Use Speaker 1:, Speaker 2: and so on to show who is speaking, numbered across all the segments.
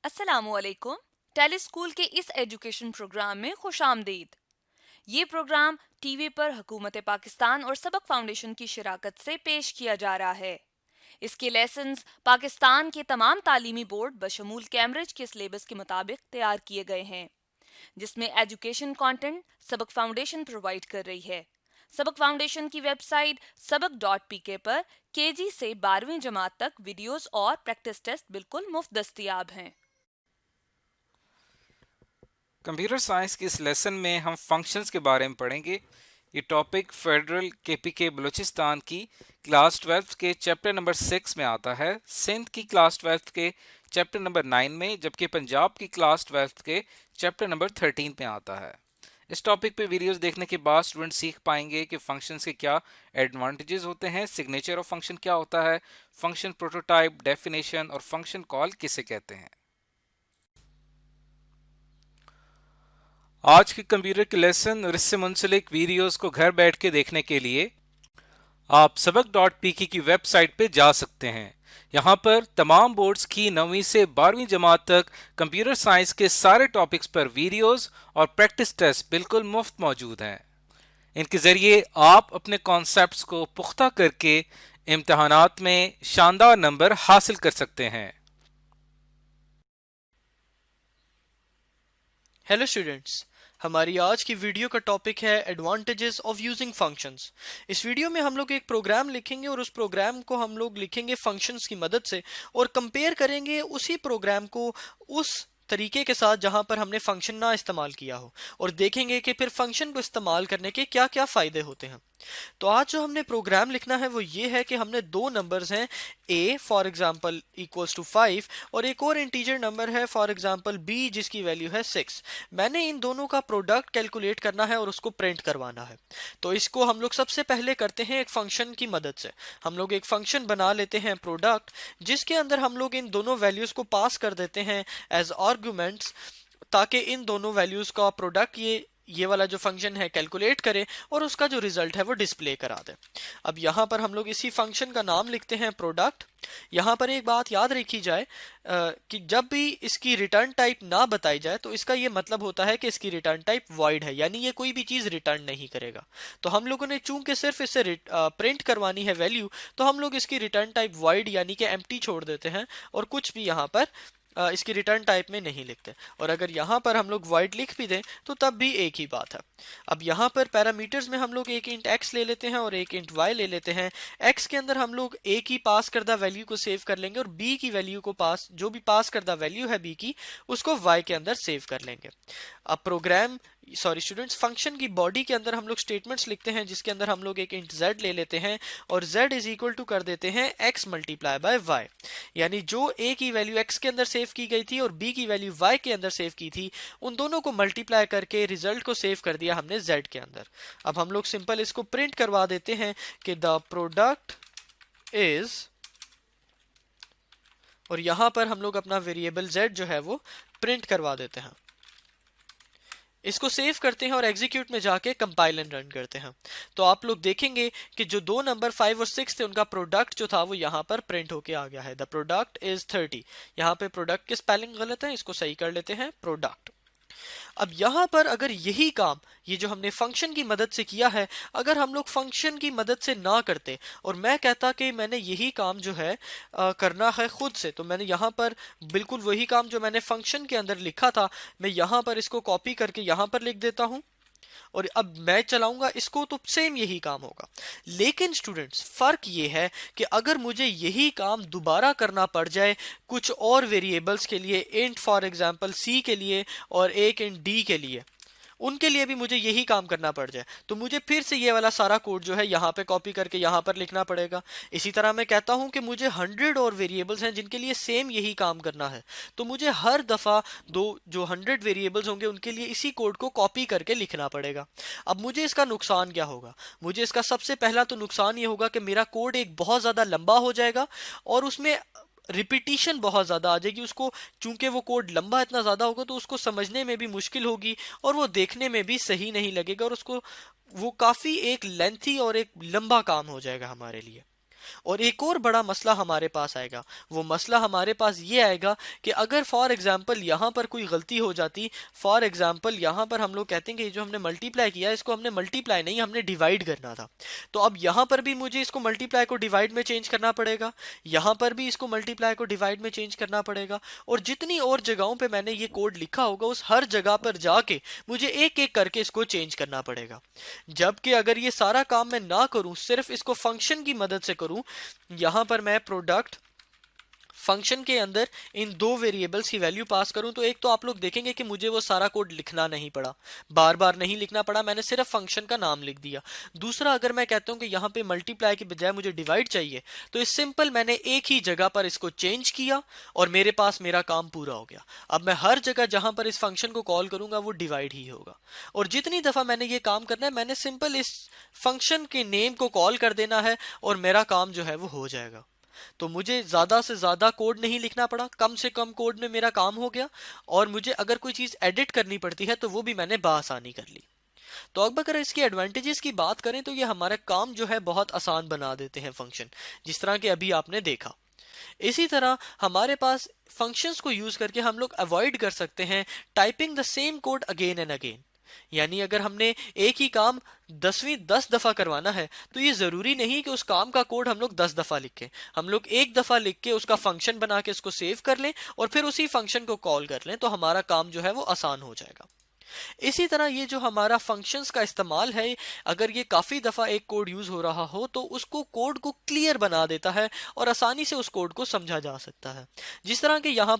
Speaker 1: अस्सलामुअलैकुम। Tele school के इस एजुकेशन प्रोग्राम में खुशामदीद। ये प्रोग्राम टीवी पर हुकूमत पाकिस्तान और सबक फाउंडेशन की शिराकत से पेश किया जा रहा है। इसके लेसन्स पाकिस्तान के तमाम तालीमी बोर्ड बशमूल कैम्ब्रिज के सिलेबस के मुताबिक तैयार किए गए हैं, जिसमें एजुकेशन कंटेंट सबक फाउंडेशन प्रोवाइड कर रही है। सबक फाउंडेशन की वेबसाइट सबक.pk पर केजी से 12वीं जमात तक वीडियोस और प्रैक्टिस टेस्ट बिल्कुल मुफ्त दस्तियाब हैं।
Speaker 2: कंप्यूटर साइंस के इस लेसन में हम फंक्शंस के बारे में पढ़ेंगे। ये टॉपिक फेडरल केपीके बलूचिस्तान की क्लास 12 के चैप्टर नंबर 6 में आता है, सिंध की क्लास 12 के चैप्टर नंबर 9 में, जबकि पंजाब की क्लास 12 के चैप्टर नंबर 13 में आता है। इस टॉपिक पे वीडियोस देखने के बाद स्टूडेंट सीख पाएंगे कि फंक्शंस के क्या एडवांटेजेस होते हैं, सिग्नेचर ऑफ फंक्शन क्या होता है, फंक्शन प्रोटोटाइप, डेफिनेशन और फंक्शन कॉल किसे कहते हैं। आज के कंप्यूटर के लेसन और इससे मुंसलिक वीडियोस को घर बैठ के देखने के लिए आप सबक.pk की वेबसाइट पे जा सकते हैं। यहाँ पर तमाम बोर्ड्स की 9वीं से 12वीं जमात तक कंप्यूटर साइंस के सारे टॉपिक्स पर वीडियोस और प्रैक्टिस टेस्ट बिल्कुल मुफ्त मौजूद हैं। इनके जरिए आप अपने कॉन्सेप्ट्स को पुख्ता करके इम्तहानात में शानदार नंबर हासिल कर सकते हैं।
Speaker 3: हेलो स्टूडेंट्स, हमारी आज की वीडियो का टॉपिक है एडवांटेजेस ऑफ यूजिंग फंक्शंस। इस वीडियो में हम लोग एक प्रोग्राम लिखेंगे और उस प्रोग्राम को हम लोग लिखेंगे फंक्शंस की मदद से और कंपेयर करेंगे उसी प्रोग्राम को उस तरीके के साथ जहां पर हमने फंक्शन ना इस्तेमाल किया हो, और देखेंगे कि फिर फंक्शन को इस्तेमाल करने के क्या क्या फायदे होते हैं। तो आज जो हमने प्रोग्राम लिखना है वो ये है कि हमने दो नंबर्स हैं, a for example equals to 5 और एक और इंटीजर नंबर है फॉर एग्जांपल b जिसकी वैल्यू है 6। मैंने इन दोनों का प्रोडक्ट कैलकुलेट करना है और उसको प्रिंट करवाना है। तो इसको हम लोग सबसे पहले करते हैं एक फंक्शन की मदद से। हम लोग एक फंक्शन बना लेते हैं प्रोडक्ट, जिसके अंदर हम लोग इन दोनों वैल्यूज को पास कर देते हैं एज आर्गुमेंट्स, ताकि इन दोनों वैल्यूज का प्रोडक्ट ये वाला जो फंक्शन है कैलकुलेट करे और उसका जो रिजल्ट है वो डिस्प्ले करा दे। अब यहाँ पर हम लोग इसी फंक्शन का नाम लिखते हैं प्रोडक्ट। यहाँ पर एक बात याद रखी जाए कि जब भी इसकी रिटर्न टाइप ना बताई जाए तो इसका ये मतलब होता है कि इसकी रिटर्न टाइप वॉइड है, यानी ये कोई भी चीज रिटर्न नहीं करेगा। तो हम लोगों ने चूंकि सिर्फ इसे प्रिंट करवानी है वैल्यू, तो हम लोग इसकी रिटर्न टाइप वॉइड यानी कि एम्प्टी छोड़ देते हैं और कुछ भी यहाँ पर इसकी रिटर्न टाइप में नहीं लिखते। और अगर यहाँ पर हम लोग void लिख भी दें तो तब भी एक ही बात है। अब यहाँ पर पैरामीटर्स में हम लोग एक इंट x ले लेते हैं और एक इंट y ले लेते हैं। x के अंदर हम लोग a की पास करदा वैल्यू को सेव कर लेंगे और b की वैल्यू को जो भी पास करदा वैल्यू है b की, उसको y के अंदर सेव कर लेंगे। अब स्टूडेंट्स, फंक्शन की बॉडी के अंदर हम लोग स्टेटमेंट्स लिखते हैं, जिसके अंदर हम लोग एक इंट z ले लेते हैं और z इज इक्वल टू कर देते हैं x मल्टीप्लाई बाय y, यानी जो a की वैल्यू x के अंदर सेव की गई थी और b की वैल्यू y के अंदर सेव की थी, उन दोनों को मल्टीप्लाई करके रिजल्ट को सेव कर दिया हमने z के अंदर। अब हम लोग सिंपल इसको प्रिंट करवा देते हैं कि द प्रोडक्ट इज, और यहां पर हम लोग अपना वेरिएबल z जो है वो प्रिंट करवा देते हैं। इसको सेव करते हैं और एग्जीक्यूट में जाके कंपाइल एंड रन करते हैं। तो आप लोग देखेंगे कि जो दो नंबर 5 और 6 थे उनका प्रोडक्ट जो था वो यहाँ पर प्रिंट होके आ गया है। The product is 30। यहाँ पे प्रोडक्ट की स्पेलिंग गलत है, इसको सही कर लेते हैं, प्रोडक्ट। अब यहाँ पर अगर यही काम ये जो हमने फंक्शन की मदद से किया है, अगर हम लोग फंक्शन की मदद से ना करते और मैं कहता कि मैंने यही काम जो है करना है खुद से, तो मैंने यहाँ पर बिल्कुल वही काम जो मैंने फंक्शन के अंदर लिखा था, मैं यहाँ पर इसको कॉपी करके यहाँ पर लिख देता हूँ और अब मैं चलाऊंगा इसको तो सेम यही काम होगा। लेकिन स्टूडेंट्स, फर्क ये है कि अगर मुझे यही काम दोबारा करना पड़ जाए कुछ और वेरिएबल्स के लिए, इंट फॉर एग्जांपल सी के लिए और एक इंट डी के लिए, उनके लिए भी मुझे यही काम करना पड़ जाए, तो मुझे फिर से ये वाला सारा कोड जो है यहाँ पे कॉपी करके यहाँ पर लिखना पड़ेगा। इसी तरह मैं कहता हूँ कि मुझे 100 और वेरिएबल्स हैं जिनके लिए सेम यही काम करना है, तो मुझे हर दफ़ा जो 100 वेरिएबल्स होंगे उनके लिए इसी कोड को कॉपी करके लिखना पड़ेगा। अब मुझे इसका नुकसान क्या होगा? मुझे इसका सबसे पहला तो नुकसान ये होगा कि मेरा कोड एक बहुत ज़्यादा लंबा हो जाएगा और उसमें रिपीटिशन बहुत ज़्यादा आ जाएगी। उसको चूंकि वो कोड लंबा इतना ज़्यादा होगा तो उसको समझने में भी मुश्किल होगी और वो देखने में भी सही नहीं लगेगा और वो काफ़ी एक लेंथी और एक लंबा काम हो जाएगा हमारे लिए। और एक और बड़ा मसला हमारे पास आएगा। वो मसला हमारे पास ये आएगा कि अगर फॉर एग्जांपल यहाँ पर कोई गलती हो जाती, फॉर एग्जांपल यहाँ पर हम लोग कहते हैं कि जो हमने मल्टीप्लाई किया इसको हमने मल्टीप्लाई नहीं, हमने डिवाइड करना था। तो अब यहाँ पर भी मुझे इसको मल्टीप्लाई को डिवाइड में चेंज करना पड़ेगा, यहाँ पर भी इसको मल्टीप्लाई को डिवाइड में चेंज करना पड़ेगा, और जितनी और जगहों पे मैंने ये कोड लिखा होगा उस हर जगह पर जाके मुझे एक एक करके इसको चेंज करना पड़ेगा। जबकि अगर ये सारा काम मैं ना करूं, सिर्फ इसको फंक्शन की मदद से करूं, यहां पर मैं प्रोडक्ट फंक्शन के अंदर इन दो वेरिएबल्स की वैल्यू पास करूं, तो एक तो आप लोग देखेंगे कि मुझे वो सारा कोड लिखना नहीं पड़ा, बार बार नहीं लिखना पड़ा, मैंने सिर्फ फंक्शन का नाम लिख दिया। दूसरा, अगर मैं कहता हूं कि यहां पे मल्टीप्लाई की बजाय मुझे डिवाइड चाहिए, तो इस सिंपल मैंने एक ही जगह पर इसको चेंज किया और मेरे पास मेरा काम पूरा हो गया। अब मैं हर जगह जहां पर इस फंक्शन को कॉल करूंगा वो डिवाइड ही होगा, और जितनी दफा मैंने ये काम करना है मैंने सिंपल इस फंक्शन के नेम को कॉल कर देना है और मेरा काम जो है वो हो जाएगा। तो मुझे ज्यादा से ज्यादा कोड नहीं लिखना पड़ा, कम से कम कोड में मेरा काम हो गया, और मुझे अगर कोई चीज एडिट करनी पड़ती है तो वो भी मैंने बआसानी कर ली। तो अब अगर इसकी एडवांटेजेस की बात करें तो ये हमारा काम जो है बहुत आसान बना देते हैं फंक्शन, जिस तरह के अभी आपने देखा। इसी तरह हमारे पास फंक्शंस को यूज करके हम लोग अवॉइड कर सकते हैं typing the same code again and again. यानी अगर हमने एक ही काम 10 दफा करवाना है तो ये जरूरी नहीं कि उस काम का कोड हम लोग 10 दफा लिखें, हम लोग एक दफा लिख के उसका फंक्शन बना के उसको सेव कर लें और फिर उसी फंक्शन को कॉल कर लें, तो हमारा काम जो है वो आसान हो जाएगा। इसी तरह ये जो हमारा फंक्शंस का इस्तेमाल है, अगर ये काफी दफा एक कोड यूज हो रहा हो तो उसको कोड को क्लियर बना देता है और आसानी से उस कोड को समझा जा सकता है। जिस तरह के यहाँ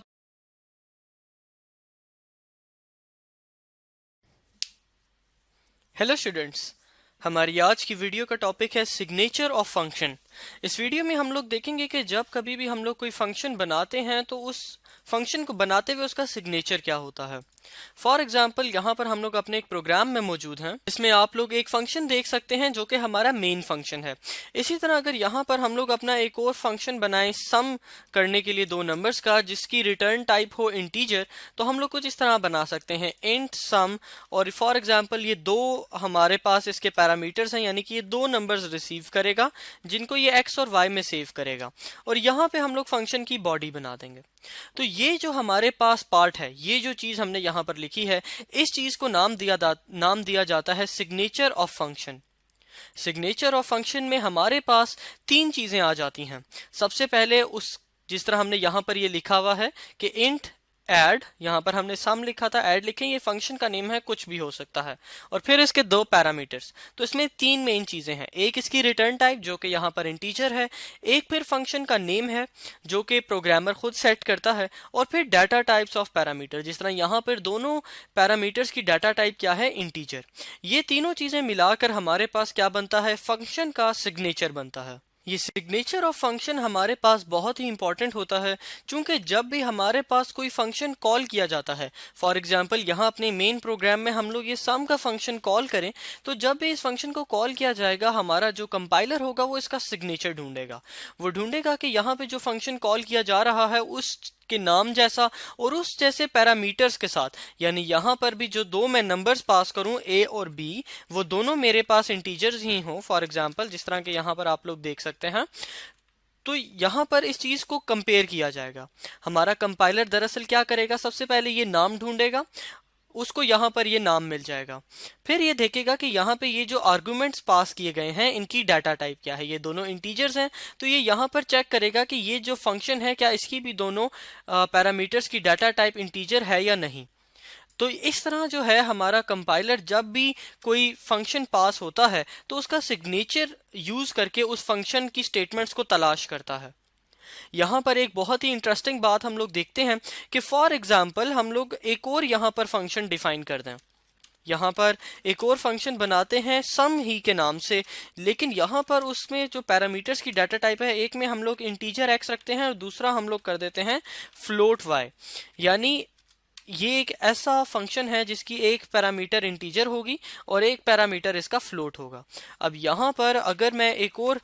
Speaker 3: हेलो स्टूडेंट्स, हमारी आज की वीडियो का टॉपिक है सिग्नेचर ऑफ फंक्शन। इस वीडियो में हम लोग देखेंगे कि जब कभी भी हम लोग कोई फंक्शन बनाते हैं तो उस फंक्शन को बनाते हुए उसका सिग्नेचर क्या होता है। फॉर एग्जाम्पल यहाँ पर हम लोग अपने एक प्रोग्राम में मौजूद हैं, इसमें आप लोग एक फंक्शन देख सकते हैं जो कि हमारा मेन फंक्शन है। इसी तरह अगर यहाँ पर हम लोग अपना एक और फंक्शन बनाएं सम करने के लिए दो नंबर्स का, जिसकी रिटर्न टाइप हो इंटीजर, तो हम लोग कुछ इस तरह बना सकते हैं इंट सम, और फॉर एग्जाम्पल ये दो हमारे पास इसके पैरामीटर्स हैं, यानी कि ये दो नंबर्स रिसीव करेगा जिनको ये एक्स और वाई में सेव करेगा, और यहाँ पे हम लोग फंक्शन की बॉडी बना देंगे। तो ये जो हमारे पास पार्ट है, ये जो चीज हमने यहाँ पर लिखी है, इस चीज को नाम दिया जाता है signature of function. Signature of function में हमारे पास तीन चीजें आ जाती हैं। सबसे पहले उस जिस तरह हमने यहाँ पर ये लिखा हुआ है कि इंट ऐड, यहाँ पर हमने सम लिखा था, ऐड लिखें, ये फंक्शन का नेम है, कुछ भी हो सकता है, और फिर इसके दो पैरामीटर्स। तो इसमें तीन मेन चीजें हैं, एक इसकी रिटर्न टाइप जो कि यहाँ पर इंटीजर है, एक फिर फंक्शन का नेम है जो कि प्रोग्रामर खुद सेट करता है, और फिर डाटा टाइप्स ऑफ पैरामीटर, जिस तरह यहाँ पर दोनों पैरामीटर्स की डाटा टाइप क्या है, इंटीजर। ये तीनों चीजें मिलाकर हमारे पास क्या बनता है, फंक्शन का सिग्नेचर बनता है। ये सिग्नेचर ऑफ फंक्शन हमारे पास बहुत ही इंपॉर्टेंट होता है, क्योंकि जब भी हमारे पास कोई फंक्शन कॉल किया जाता है, फॉर एग्जांपल यहाँ अपने मेन प्रोग्राम में हम लोग ये सम का फंक्शन कॉल करें, तो जब भी इस फंक्शन को कॉल किया जाएगा हमारा जो कंपाइलर होगा वो इसका सिग्नेचर ढूंढेगा। वो ढूंढेगा कि यहाँ पे जो फंक्शन कॉल किया जा रहा है उस के नाम जैसा और उस जैसे पैरामीटर्स के साथ, यानी यहाँ पर भी जो दो मैं नंबर्स पास करूं ए और बी, वो दोनों मेरे पास इंटीजर्स ही हों, फॉर एग्जांपल जिस तरह के यहाँ पर आप लोग देख सकते हैं। तो यहाँ पर इस चीज को कंपेयर किया जाएगा। हमारा कंपाइलर दरअसल क्या करेगा, सबसे पहले ये नाम ढूंढेगा, उसको यहाँ पर ये नाम मिल जाएगा, फिर ये देखेगा कि यहाँ पे ये जो आर्गुमेंट्स पास किए गए हैं इनकी डाटा टाइप क्या है, ये दोनों इंटीजर्स हैं, तो ये यहाँ पर चेक करेगा कि ये जो फंक्शन है क्या इसकी भी दोनों पैरामीटर्स की डाटा टाइप इंटीजर है या नहीं। तो इस तरह जो है हमारा कंपाइलर जब भी कोई फंक्शन पास होता है तो उसका सिग्नेचर यूज करके उस फंक्शन की स्टेटमेंट्स को तलाश करता है। यहाँ पर एक बहुत ही इंटरेस्टिंग बात हम लोग देखते हैं कि फॉर एग्जाम्पल हम लोग एक और यहाँ पर फंक्शन डिफाइन कर दें, यहाँ पर एक और फंक्शन बनाते हैं सम ही के नाम से, लेकिन यहाँ पर उसमें जो पैरामीटर्स की डाटा टाइप है, एक में हम लोग इंटीजर एक्स रखते हैं और दूसरा हम लोग कर देते हैं फ्लोट वाई। यानी ये एक ऐसा फंक्शन है जिसकी एक पैरामीटर इंटीजर होगी और एक पैरामीटर इसका फ्लोट होगा। अब यहाँ पर अगर मैं एक और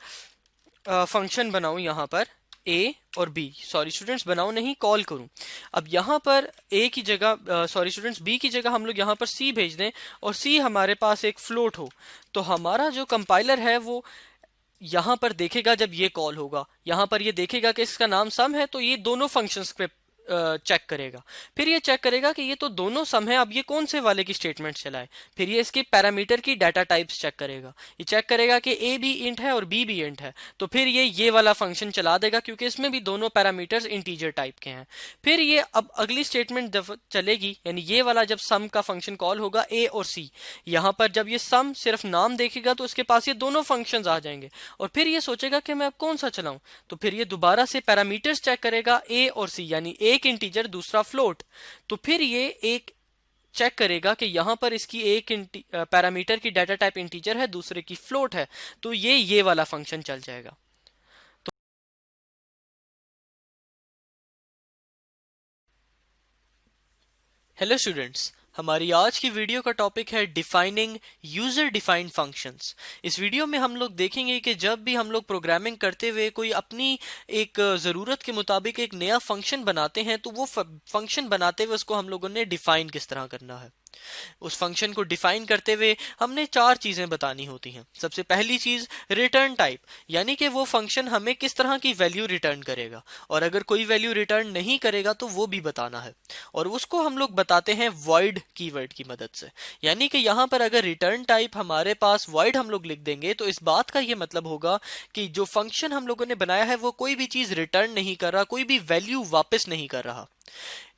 Speaker 3: फंक्शन बनाऊं, यहाँ पर ए और बी, सॉरी स्टूडेंट्स बनाऊं नहीं, कॉल करूं। अब यहाँ पर ए की जगह सॉरी स्टूडेंट्स बी की जगह हम लोग यहाँ पर सी भेज दें और सी हमारे पास एक फ्लोट हो, तो हमारा जो कंपाइलर है वो यहाँ पर देखेगा जब ये कॉल होगा, यहाँ पर ये देखेगा कि इसका नाम सम है, तो ये दोनों फंक्शंस पे चेक करेगा। फिर ये चेक करेगा कि ये तो दोनों सम है, अब ये कौन से वाले की स्टेटमेंट चलाए। फिर ये इसके पैरामीटर की डाटा टाइप्स चेक करेगा। ये चेक करेगा कि ए भी इंट है और बी भी इंट है, तो फिर ये वाला फंक्शन चला देगा क्योंकि इसमें भी दोनों पैरामीटर्स इंटीजर टाइप के हैं। फिर ये अब अगली स्टेटमेंट चलेगी, यानी ये वाला जब सम का फंक्शन कॉल होगा ए और सी, यहाँ पर जब ये सम सिर्फ नाम देखेगा तो उसके पास ये दोनों फंक्शंस आ जाएंगे और फिर ये सोचेगा कि मैं अब कौन सा चलाऊं। तो फिर ये दोबारा से पैरामीटर्स चेक करेगा ए और सी, यानी एक इंटीजर दूसरा फ्लोट। तो फिर ये एक चेक करेगा कि यहां पर इसकी एक पैरामीटर की डाटा टाइप इंटीजर है, दूसरे की फ्लोट है, तो ये वाला फंक्शन चल जाएगा। हेलो स्टूडेंट्स, हमारी आज की वीडियो का टॉपिक है डिफाइनिंग यूजर डिफाइंड फंक्शंस। इस वीडियो में हम लोग देखेंगे कि जब भी हम लोग प्रोग्रामिंग करते हुए कोई अपनी एक ज़रूरत के मुताबिक एक नया फंक्शन बनाते हैं, तो वो फंक्शन बनाते हुए उसको हम लोगों ने डिफाइन किस तरह करना है। उस फंक्शन को डिफाइन करते हुए हमने 4 चीजें बतानी होती हैं। सबसे पहली चीज रिटर्न टाइप, यानी कि वो फंक्शन हमें किस तरह की वैल्यू रिटर्न करेगा, और अगर कोई वैल्यू रिटर्न नहीं करेगा तो वो भी बताना है। और उसको हम लोग बताते हैं वॉइड कीवर्ड की मदद से। यानी कि यहाँ पर अगर रिटर्न टाइप हमारे पास वॉइड हम लोग लिख देंगे तो इस बात का ये मतलब होगा कि जो फंक्शन हम लोगों ने बनाया है वो कोई भी चीज रिटर्न नहीं कर रहा, कोई भी वैल्यू वापस नहीं कर रहा।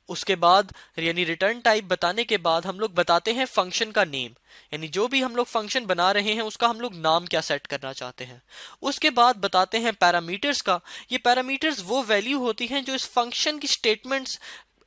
Speaker 3: उसके बाद यानी रिटर्न टाइप बताने के बाद हम लोग बताते हैं फंक्शन का नेम, यानी जो भी हम लोग फंक्शन बना रहे हैं उसका हम लोग नाम क्या सेट करना चाहते हैं। उसके बाद बताते हैं पैरामीटर्स का। ये पैरामीटर्स वो वैल्यू होती हैं जो इस फंक्शन की स्टेटमेंट्स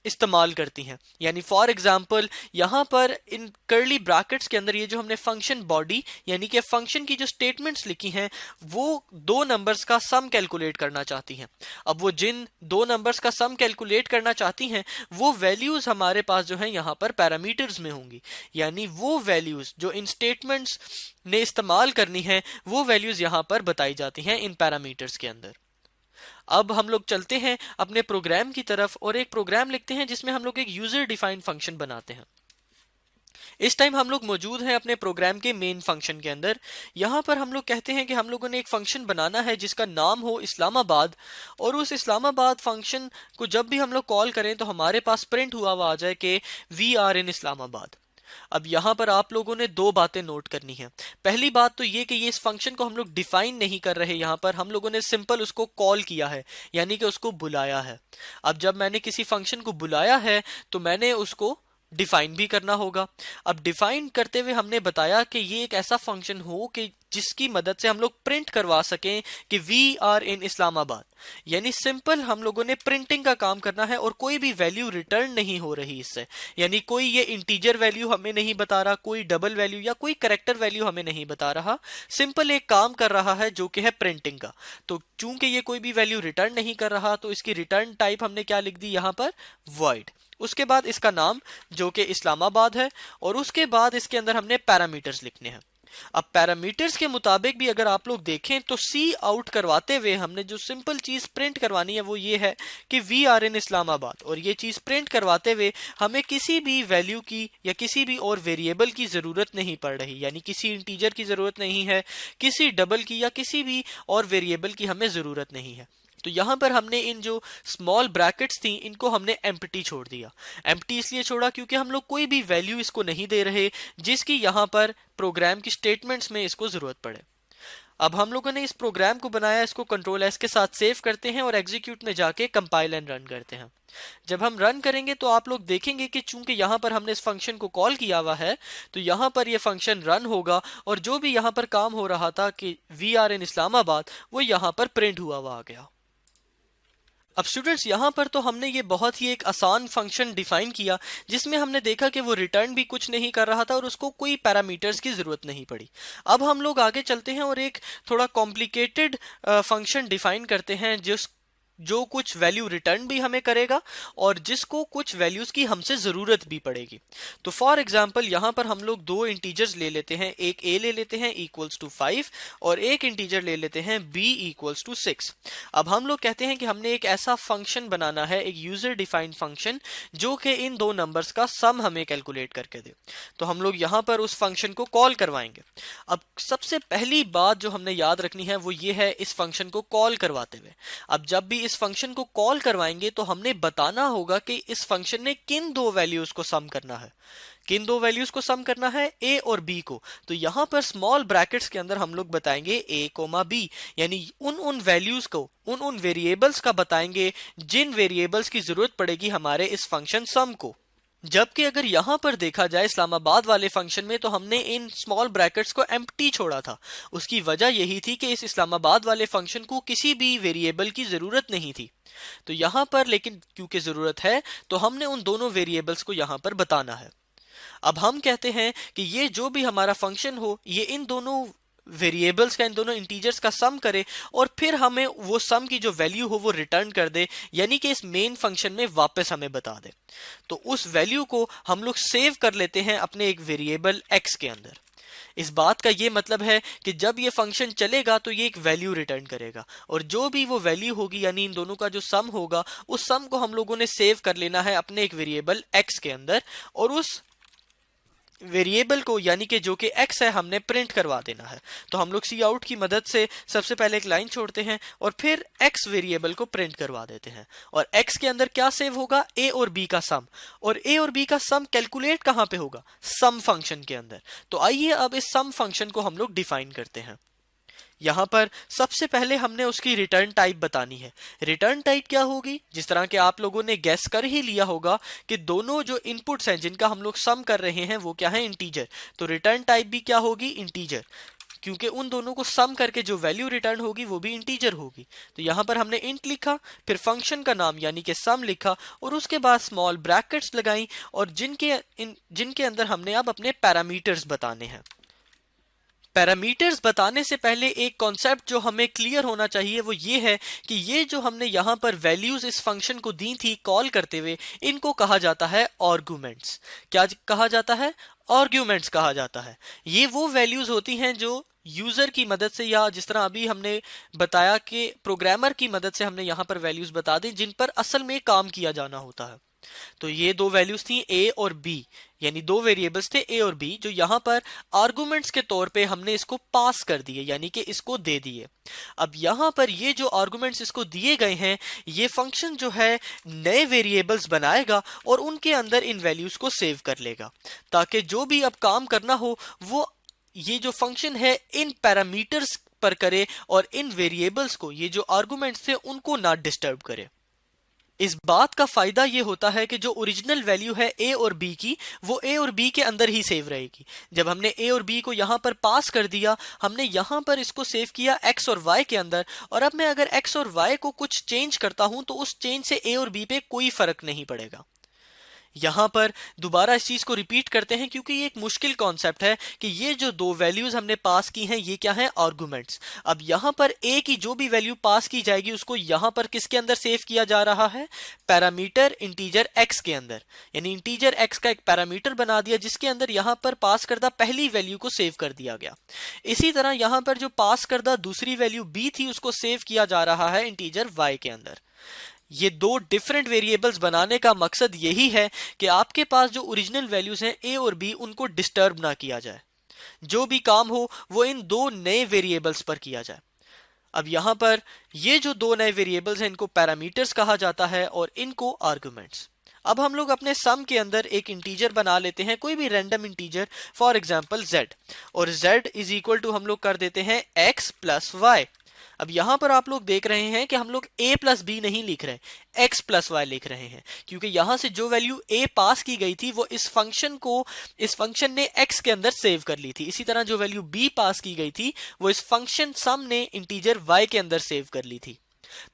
Speaker 3: इस्तेमाल करती हैं। यानी फॉर एग्जांपल यहाँ पर इन कर्ली ब्रैकेट्स के अंदर ये जो हमने फंक्शन बॉडी यानी कि फंक्शन की जो स्टेटमेंट्स लिखी हैं वो 2 नंबर्स का सम कैलकुलेट करना चाहती हैं। अब वो जिन 2 नंबर्स का सम कैलकुलेट करना चाहती हैं वो वैल्यूज हमारे पास जो है यहाँ पर पैरामीटर्स में होंगी। यानी वो वैल्यूज जो इन स्टेटमेंट्स ने इस्तेमाल करनी है वो वैल्यूज यहाँ पर बताई जाती हैं इन पैरामीटर्स के अंदर। अब हम लोग चलते हैं अपने प्रोग्राम की तरफ और एक प्रोग्राम लिखते हैं जिसमें हम लोग एक यूजर डिफाइंड फंक्शन बनाते हैं। इस टाइम हम लोग मौजूद हैं अपने प्रोग्राम के मेन फंक्शन के अंदर। यहाँ पर हम लोग कहते हैं कि हम लोगों ने एक फंक्शन बनाना है जिसका नाम हो इस्लामाबाद, और उस इस्लामाबाद फंक्शन को जब भी हम लोग कॉल करें तो हमारे पास प्रिंट हुआ आ जाए कि वी आर इन इस्लामाबाद। अब यहाँ पर आप लोगों ने 2 बातें नोट करनी है। पहली बात तो ये कि ये इस फंक्शन को हम लोग डिफाइन नहीं कर रहे, यहाँ पर हम लोगों ने सिंपल उसको कॉल किया है, यानी कि उसको बुलाया है। अब जब मैंने किसी फंक्शन को बुलाया है तो मैंने उसको डिफाइन भी करना होगा। अब डिफाइन करते हुए हमने बताया कि ये एक ऐसा फंक्शन हो कि जिसकी मदद से हम लोग प्रिंट करवा सकें कि वी आर इन इस्लामाबाद। यानी सिंपल हम लोगों ने प्रिंटिंग का काम करना है और कोई भी वैल्यू रिटर्न नहीं हो रही इससे। यानी कोई ये इंटीजर वैल्यू हमें नहीं बता रहा, कोई डबल वैल्यू या कोई कैरेक्टर वैल्यू हमें नहीं बता रहा, सिंपल एक काम कर रहा है जो कि है प्रिंटिंग का। तो चूंकि ये कोई भी वैल्यू रिटर्न नहीं कर रहा तो इसकी रिटर्न टाइप हमने क्या लिख दी यहाँ पर, वॉइड। उसके बाद इसका नाम जो कि इस्लामाबाद है, और उसके बाद इसके अंदर हमने पैरामीटर्स लिखने हैं। अब पैरामीटर्स के मुताबिक भी अगर आप लोग देखें तो सी आउट करवाते हुए हमने जो सिंपल चीज प्रिंट करवानी है वो ये है कि वी आर इन इस्लामाबाद, और ये चीज प्रिंट करवाते हुए हमें किसी भी वैल्यू की या किसी भी और वेरिएबल की जरूरत नहीं पड़ रही। यानी किसी इंटीजर की जरूरत नहीं है, किसी डबल की या किसी भी और वेरिएबल की हमें जरूरत नहीं है। तो यहाँ पर हमने इन जो स्मॉल ब्रैकेट्स थी इनको हमने एम्प्टी छोड़ दिया। एम्प्टी इसलिए छोड़ा क्योंकि हम लोग कोई भी वैल्यू इसको नहीं दे रहे जिसकी यहाँ पर प्रोग्राम की स्टेटमेंट्स में इसको जरूरत पड़े। अब हम लोगों ने इस प्रोग्राम को बनाया, इसको कंट्रोल एस के साथ सेव करते हैं और एग्जीक्यूट में जाके कंपाइल एंड रन करते हैं। जब हम रन करेंगे तो आप लोग देखेंगे कि चूंकि यहाँ पर हमने इस फंक्शन को कॉल किया हुआ है तो यहाँ पर ये फंक्शन रन होगा, और जो भी यहाँ पर काम हो रहा था कि वी आर इन इस्लामाबाद वो यहाँ पर प्रिंट हुआ आ गया। अब स्टूडेंट्स यहाँ पर तो हमने ये बहुत ही एक आसान फंक्शन डिफाइन किया जिसमें हमने देखा कि वो रिटर्न भी कुछ नहीं कर रहा था और उसको कोई पैरामीटर्स की जरूरत नहीं पड़ी। अब हम लोग आगे चलते हैं और एक थोड़ा कॉम्प्लिकेटेड फंक्शन डिफाइन करते हैं जो कुछ वैल्यू रिटर्न भी हमें करेगा और जिसको कुछ वैल्यूज की हमसे जरूरत भी पड़ेगी। तो फॉर एग्जांपल यहां पर हम लोग दो इंटीजर्स ले लेते हैं, एक a ले लेते हैं इक्वल्स टू 5 और एक इंटीजर ले लेते हैं b इक्वल्स टू 6। अब हम लोग कहते हैं कि हमने एक ऐसा फंक्शन बनाना है, एक यूजर डिफाइंड फंक्शन, जो कि इन दो नंबर्स का सम हमें कैलकुलेट करके दे। तो हम लोग यहां पर उस फंक्शन को कॉल करवाएंगे। अब सबसे पहली बात जो हमने याद रखनी है वो ये है इस फंक्शन को कॉल करवाते हुए, अब जब भी इस फंक्शन को कॉल करवाएंगे तो हमने बताना होगा कि इस फंक्शन ने किन दो वैल्यूज को सम करना है। किन दो वैल्यूज को सम करना है? a और b को। तो यहां पर स्मॉल ब्रैकेट्स के अंदर हम लोग बताएंगे a, b, यानी उन वैल्यूज को, उन वेरिएबल्स का बताएंगे जिन वेरिएबल्स की जरूरत पड़ेगी हमारे इस फंक्शन सम को। जबकि अगर यहां पर देखा जाए इस्लामाबाद वाले फंक्शन में तो हमने इन स्मॉल ब्रैकेट्स को एम्प्टी छोड़ा था। उसकी वजह यही थी कि इस इस्लामाबाद वाले फंक्शन को किसी भी वेरिएबल की जरूरत नहीं थी। तो यहां पर लेकिन क्योंकि जरूरत है तो हमने उन दोनों वेरिएबल्स को यहां पर बताना है। अब हम कहते हैं कि ये जो भी हमारा फंक्शन हो ये इन दोनों वेरिएबल्स का, इन दोनों इंटीजर्स का सम करे और फिर हमें वो सम की जो वैल्यू हो वो रिटर्न कर दे, यानी कि इस मेन फंक्शन में वापस हमें बता दे। तो उस वैल्यू को हम लोग सेव कर लेते हैं अपने एक वेरिएबल x के अंदर। इस बात का ये मतलब है कि जब ये फंक्शन चलेगा तो ये एक वैल्यू रिटर्न करेगा और जो भी वो वैल्यू होगी यानी इन दोनों का जो सम होगा उस सम को हम लोगों ने सेव कर लेना है अपने एक वेरिएबल x के अंदर और उस वेरिएबल को यानी कि जो कि x है हमने प्रिंट करवा देना है। तो हम लोग सी आउट की मदद से सबसे पहले एक लाइन छोड़ते हैं और फिर x वेरिएबल को प्रिंट करवा देते हैं और x के अंदर क्या सेव होगा? a और b का सम। और a और b का सम कैलकुलेट कहां पे होगा? सम फंक्शन के अंदर। तो आइए अब इस सम फंक्शन को हम लोग डिफाइन करते हैं। यहां पर सबसे पहले हमने उसकी रिटर्न टाइप बतानी है। रिटर्न टाइप क्या होगी? जिस तरह के आप लोगों ने गेस कर ही लिया होगा कि दोनों जो इनपुट्स हैं जिनका हम लोग सम कर रहे हैं वो क्या है? इंटीजर। तो रिटर्न टाइप भी क्या होगी? इंटीजर, क्योंकि उन दोनों को सम करके जो वैल्यू रिटर्न होगी वो भी इंटीजर होगी। तो यहां पर हमने इंट लिखा, फिर फंक्शन का नाम यानी कि सम लिखा और उसके बाद स्मॉल ब्रैकेट्स लगाई और जिनके अंदर हमने अब अपने पैरामीटर्स बताने हैं। पैरामीटर्स बताने से पहले एक कॉन्सेप्ट जो हमें क्लियर होना चाहिए वो ये है कि ये जो हमने यहाँ पर वैल्यूज इस फंक्शन को दी थी कॉल करते हुए, इनको कहा जाता है आर्गुमेंट्स। क्या कहा जाता है? आर्गुमेंट्स कहा जाता है। ये वो वैल्यूज होती हैं जो यूजर की मदद से या जिस तरह अभी हमने बताया कि प्रोग्रामर की मदद से हमने यहाँ पर वैल्यूज बता दी जिन पर असल में काम किया जाना होता है। तो ये दो वैल्यूज थी a और b, यानी दो वेरिएबल्स थे a और b जो यहां पर आर्गुमेंट्स के तौर पे हमने इसको पास कर दिए यानी कि इसको दे दिए। अब यहां पर ये जो आर्गुमेंट्स इसको दिए गए हैं ये फंक्शन जो है नए वेरिएबल्स बनाएगा और उनके अंदर इन वैल्यूज को सेव कर लेगा ताकि जो भी अब काम करना हो वो ये जो फंक्शन है इन पैरामीटर्स पर करे और इन वेरिएबल्स को, ये जो आर्गुमेंट्स थे, उनको ना डिस्टर्ब करे। इस बात का फायदा ये होता है कि जो ओरिजिनल वैल्यू है a और b की वो a और b के अंदर ही सेव रहेगी। जब हमने a और b को यहाँ पर पास कर दिया, हमने यहाँ पर इसको सेव किया x और y के अंदर, और अब मैं अगर x और y को कुछ चेंज करता हूं तो उस चेंज से a और b पे कोई फर्क नहीं पड़ेगा। यहां पर दोबारा इस चीज को रिपीट करते हैं क्योंकि ये एक मुश्किल कॉन्सेप्ट है कि ये जो दो वैल्यूज हमने पास की हैं ये क्या है? आर्गुमेंट्स। अब यहां पर a की जो भी वैल्यू पास की जाएगी उसको यहां पर किसके अंदर सेव किया जा रहा है? पैरामीटर इंटीजर x के अंदर, यानी इंटीजर x का एक पैरामीटर बना दिया जिसके अंदर यहां पर पास करदा पहली वैल्यू को सेव कर दिया गया। इसी तरह यहां पर जो पास करदा दूसरी वैल्यू b थी उसको सेव किया जा रहा है इंटीजर y के अंदर। ये दो डिफरेंट वेरिएबल्स बनाने का मकसद यही है कि आपके पास जो ओरिजिनल वैल्यूज हैं a और b उनको डिस्टर्ब ना किया जाए, जो भी काम हो वो इन दो नए वेरिएबल्स पर किया जाए। अब यहां पर ये जो दो नए वेरिएबल्स हैं इनको पैरामीटर्स कहा जाता है और इनको आर्गुमेंट्स। अब हम लोग अपने सम के अंदर एक इंटीजर बना लेते हैं, कोई भी random integer, for example z, और z इज इक्वल टू हम लोग कर देते हैं x प्लस y। अब यहां पर आप लोग देख रहे हैं कि हम लोग a प्लस b नहीं लिख रहे, x प्लस y लिख रहे हैं, क्योंकि यहां से जो वैल्यू a पास की गई थी वो इस फंक्शन ने x के अंदर सेव कर ली थी। इसी तरह जो वैल्यू b पास की गई थी वो इस फंक्शन सम ने इंटीजर y के अंदर सेव कर ली थी।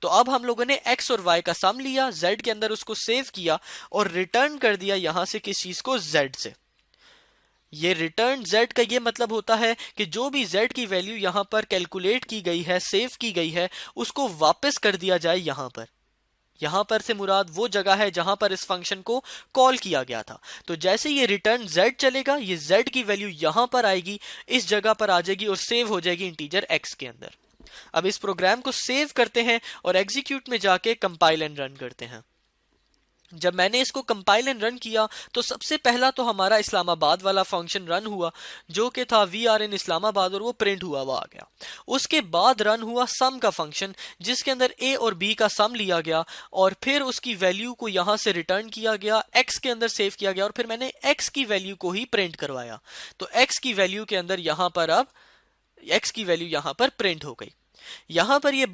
Speaker 3: तो अब हम लोगों ने x और y का सम लिया, z के अंदर उसको सेव किया और रिटर्न कर दिया यहां से किस चीज को? z से। ये रिटर्न z का ये मतलब होता है कि जो भी z की वैल्यू यहाँ पर कैलकुलेट की गई है, सेव की गई है, उसको वापस कर दिया जाए यहाँ पर। यहां पर से मुराद वो जगह है जहां पर इस फंक्शन को कॉल किया गया था। तो जैसे ये रिटर्न z चलेगा, ये z की वैल्यू यहां पर आएगी, इस जगह पर आ जाएगी और सेव हो जाएगी इंटीजर x के अंदर। अब इस प्रोग्राम को सेव करते हैं और एग्जीक्यूट में जाके कंपाइल एंड रन करते हैं। जब मैंने इसको कंपाइल एंड रन किया तो सबसे पहला तो हमारा इस्लामाबाद वाला फंक्शन रन हुआ, जो कि था VRN इस्लामाबाद, और वो प्रिंट हुआ हुआ आ गया। उसके बाद रन हुआ सम का फंक्शन, जिसके अंदर a और b का सम लिया गया और फिर उसकी वैल्यू को यहां से रिटर्न किया गया, x के अंदर सेव किया गया और फिर मैंने x की वैल्यू को ही प्रिंट करवाया। तो x की वैल्यू के अंदर यहां पर अब x की वैल्यू यहां पर प्रिंट हो गई। यहां पर ये